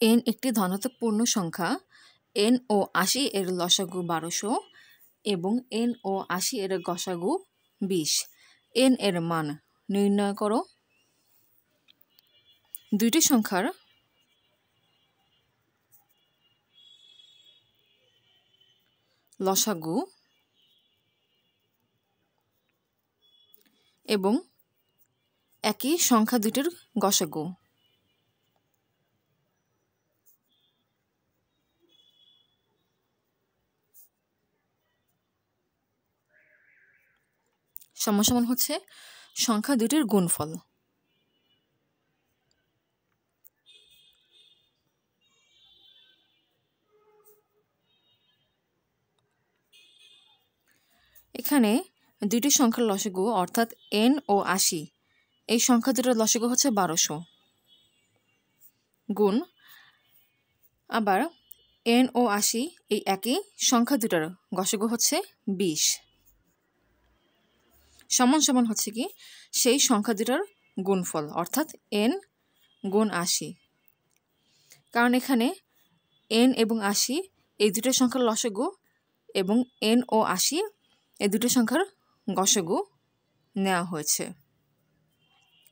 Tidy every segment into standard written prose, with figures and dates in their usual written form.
n একটি ধনাত্মক পূর্ণ সংখ্যা। n ও 80 এর লসাগু 1200 এবং n ও 80 এর গসাগু 20। n এর মান নির্ণয় করো। দুইটি সংখ্যার লসাগু এবং একই সংখ্যা দুটির গসাগু। সমান হচ্ছে সংখ্যা দুটির গুণফল। এখানে দুইটি সংখ্যার লসাগু অর্থাৎ n ও 80, এই সংখ্যা দুটোর লসাগু হচ্ছে 1200 গুণ আবার n ও 80 এই একই সংখ্যা দুটোর গসাগু হচ্ছে 20 সমান হচ্ছে কি সেই সংখ্যা দুটোর গুণফল অর্থাৎ n গুণ 80। কারণ এখানে n এবং 80 এই দুটো সংখ্যার লসাগু এবং n ও 80 এই দুটো সংখ্যার গসাগু নেওয়া হয়েছে।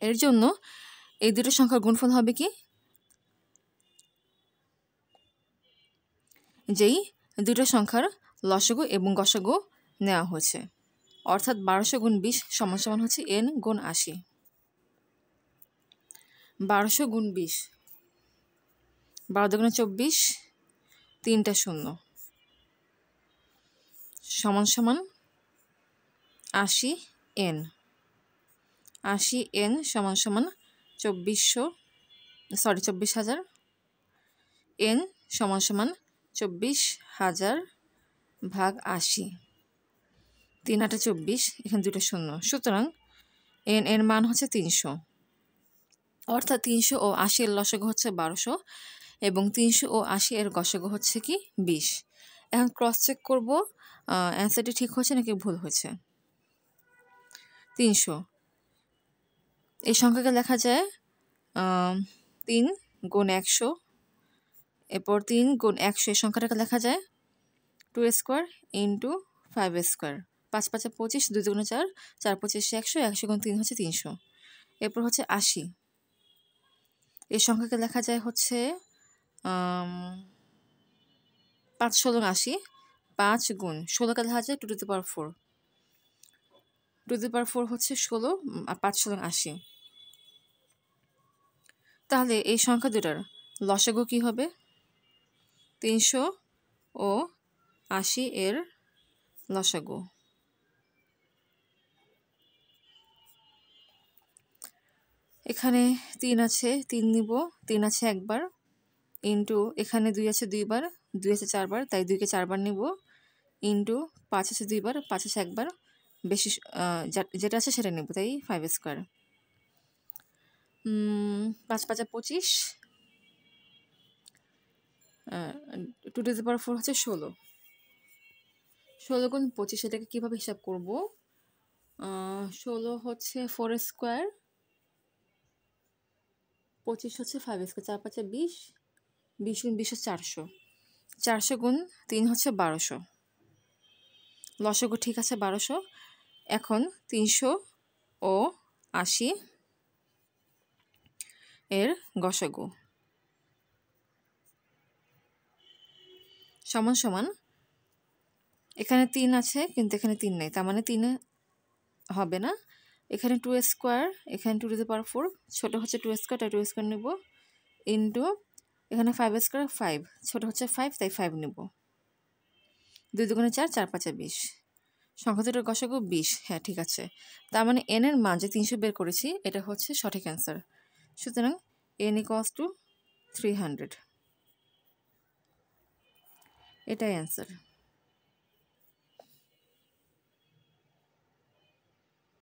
এর জন্য এই দুটো সংখ্যার গুণফল হবে কি, যেই দুটো সংখ্যার লসাগু এবং গসাগু নেওয়া হয়েছে অর্থাৎ 1200 গুণ 20 সমান হচ্ছে n গুণ 80। 1200 গুণ 20, 12 দুগুণে 24, 3টা 0 সমান 80n। 80n সমান 24,000 n সমান 24,000 ভাগ 80, 3 8 24, এখানে দুটো 0, সুতরাং n এর মান হচ্ছে 300। অর্থাৎ 300 ও 80 এর লসাগু হচ্ছে 1200 এবং 300 ও 80 এর গসাগু হচ্ছে কি 20। এখন ক্রস চেক করব অ্যান্সারটি ঠিক হয়েছে নাকি ভুল হয়েছে। 300 এই সংখ্যাকে লেখা যায় 3 গুণ 100, এরপর 3 গুণ 100 এই সংখ্যাটাকে লেখা যায় 2 স্কোয়ার ইন্টু 5 স্কোয়ার। 5 5 25, 2 দুগুণে 4, 4 25 100, 100 গুণ 3 হচ্ছে 300। এরপর হচ্ছে 80 এই সংখ্যাকে লেখা যায় হচ্ছে 5 16 80, 5 গুণ 16কে লেখা যায় 2 to the power 4, 2 to the পাওয়ার 4 হচ্ছে 16 আর 5 16 80। তাহলে এই সংখ্যা দুটার লসাগু কি হবে? 300 ও 80 এর লসাগু। এখানে 3 আছে, 3 নিব, 3 আছে একবার, ইন্টু এখানে 2 আছে 2 বার, 2 আছে 4 বার, তাই 2কে 4 বার নিব, ইন্টু 5 আছে 2 বার, 5 আছে একবার, বেশি যেটা আছে সেটা নেব, তাই 5 স্কোয়ার। 5 5 25, 2 টু দি পাওয়ার 4 হচ্ছে 16, 16 গুণ 25, এটাকে কীভাবে হিসাব করব? 16 হচ্ছে 4 স্কোয়ার, 25 হচ্ছে 5 স্কোয়ার, 4 5 20, 20 গুণ 20 হচ্ছে 400, 400 গুণ 3 হচ্ছে 1200, লসাগু ঠিক আছে 1200। এখন 300 ও 80 এর গসাগু সমান এখানে 3 আছে কিন্তু এখানে 3 নেই, তার মানে 3 হবে না। এখানে 2 স্কোয়ার, এখানে 2 টু দি পাওয়ার 4, ছোটো হচ্ছে 2 স্কোয়ার, তাই 2 স্কোয়ার নেব, ইন্টু এখানে 5 স্কোয়ার 5, ছোটো হচ্ছে 5, তাই 5 নেব, 2 দুগুণে 4, 4 5 20, সংখ্যা দুটোর গসাগু 20। হ্যাঁ ঠিক আছে, তার মানে n এর মান যে 300 বের করেছি এটা হচ্ছে সঠিক অ্যান্সার। সুতরাং n = 300, এটাই অ্যান্সার।